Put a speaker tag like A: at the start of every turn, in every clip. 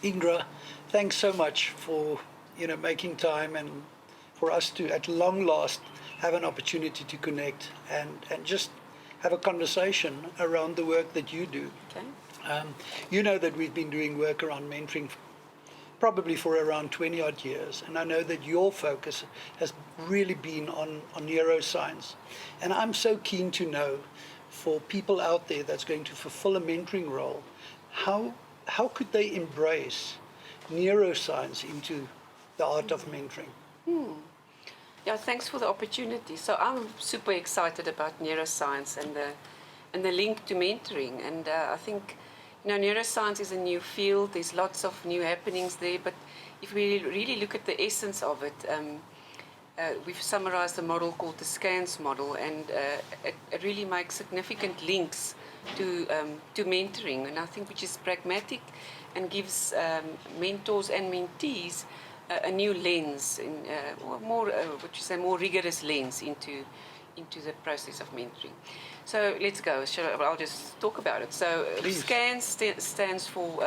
A: Ingra, thanks so much for making time and for us to, at long last, have an opportunity to connect and just have a conversation around the work that you do.
B: Okay.
A: You know that we've been doing work around mentoring probably for around 20 odd years, and I know that your focus has really been on neuroscience. And I'm so keen to know, for people out there that's going to fulfill a mentoring role, how could they embrace neuroscience into the art of mentoring?
B: Yeah, thanks for the opportunity. So I'm super excited about neuroscience and the link to mentoring. And I think, neuroscience is a new field. There's lots of new happenings there. But if we really look at the essence of it, we've summarized a model called the SCANS model, and it really makes significant links to mentoring, and I think which is pragmatic and gives mentors and mentees a new lens, more rigorous lens into the process of mentoring. So let's go. I'll just talk about it. So SCANS stands for,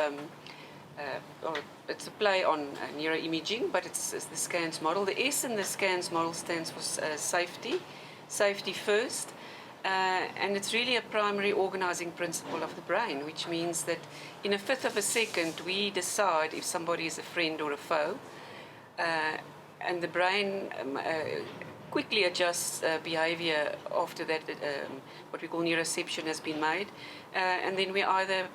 B: or it's a play on neuroimaging, but it's the SCANS model. The S in the SCANS model stands for safety first. And it's really a primary organizing principle of the brain, which means that in a fifth of a second we decide if somebody is a friend or a foe, and the brain quickly adjusts behavior after that, what we call neuroception has been made, and then we either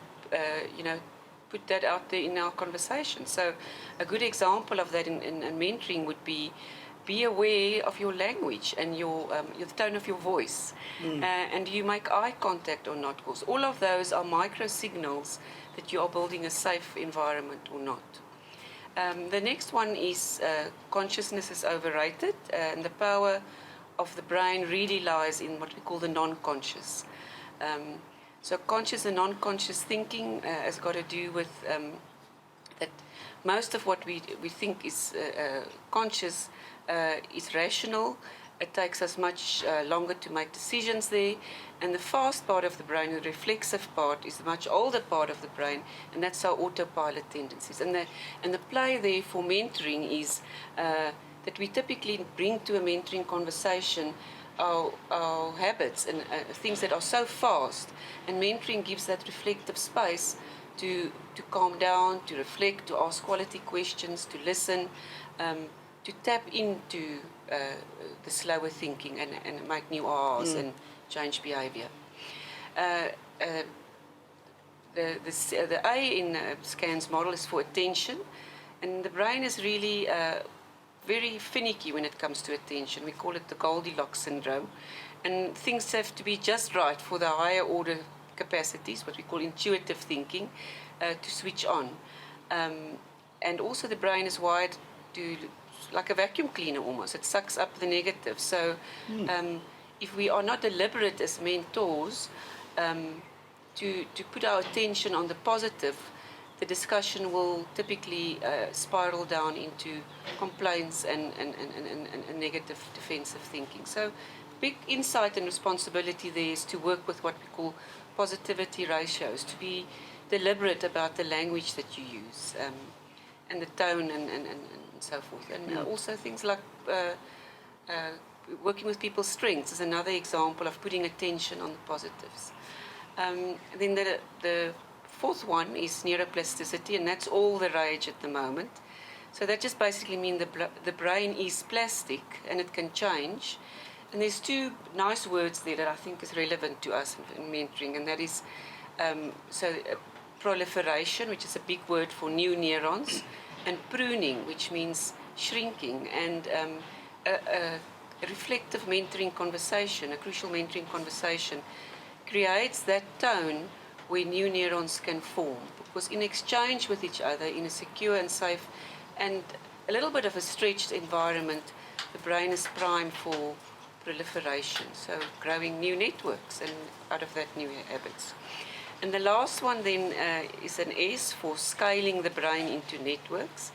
B: put that out there in our conversation. So a good example of that in mentoring would be aware of your language and the tone of your voice, and you make eye contact or not, because all of those are micro signals that you are building a safe environment or not. The next one is consciousness is overrated, and the power of the brain really lies in what we call the non-conscious. So conscious and non-conscious thinking has got to do with that most of what we think is conscious is rational. It takes us much longer to make decisions there, and the fast part of the brain, the reflexive part, is a much older part of the brain, and that's our autopilot tendencies. And the play there for mentoring is that we typically bring to a mentoring conversation our habits and things that are so fast, and mentoring gives that reflective space to calm down, to reflect, to ask quality questions, to listen, to tap into the slower thinking and make new ahs and change behavior. The A in SCANS model is for attention, and the brain is really very finicky when it comes to attention. We call it the Goldilocks syndrome, and things have to be just right for the higher order capacities, what we call intuitive thinking, to switch on. And also the brain is wired to like a vacuum cleaner almost. It sucks up the negative. So if we are not deliberate as mentors to put our attention on the positive, the discussion will typically spiral down into complaints and negative defensive thinking. So big insight and responsibility there is to work with what we call positivity ratios, to be deliberate about the language that you use, and the tone and so forth. And also things like working with people's strengths is another example of putting attention on the positives. Then the fourth one is neuroplasticity, and that's all the rage at the moment. So that just basically means the brain is plastic and it can change. And there's two nice words there that I think is relevant to us in mentoring, and that is proliferation, which is a big word for new neurons, and pruning, which means shrinking. And a reflective mentoring conversation, a crucial mentoring conversation, creates that tone where new neurons can form, because in exchange with each other in a secure and safe and a little bit of a stretched environment, the brain is primed for proliferation, so growing new networks and out of that new habits. And the last one then is an S for scaling the brain into networks,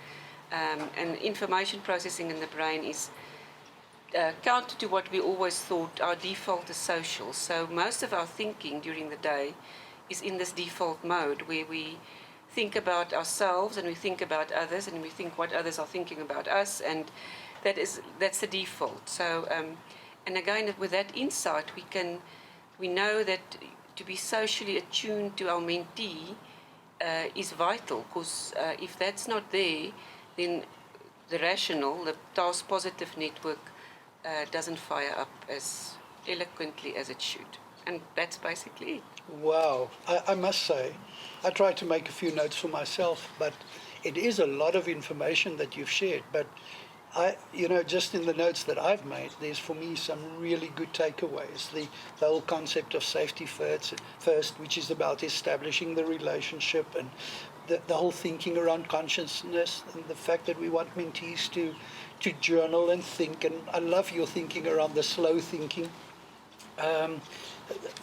B: and information processing in the brain is counter to what we always thought our default is social. So most of our thinking during the day is in this default mode where we think about ourselves and we think about others and we think what others are thinking about us, and that's the default. So and again, with that insight, we know that to be socially attuned to our mentee is vital, because if that's not there, then the rational, the task positive network doesn't fire up as eloquently as it should. And that's basically it.
A: Wow. I must say, I tried to make a few notes for myself, but it is a lot of information that you've shared. But just in the notes that I've made, there's for me some really good takeaways. The whole concept of safety first, which is about establishing the relationship, and the whole thinking around consciousness, and the fact that we want mentees to journal and think. And I love your thinking around the slow thinking.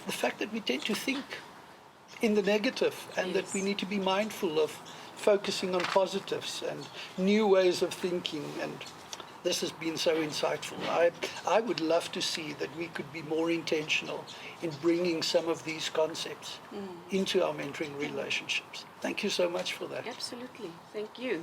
A: The fact that we tend to think in the negative, and
B: Yes.
A: that we need to be mindful of focusing on positives and new ways of thinking. And this has been so insightful. I would love to see that we could be more intentional in bringing some of these concepts into our mentoring relationships. Thank you so much for that.
B: Absolutely. Thank you.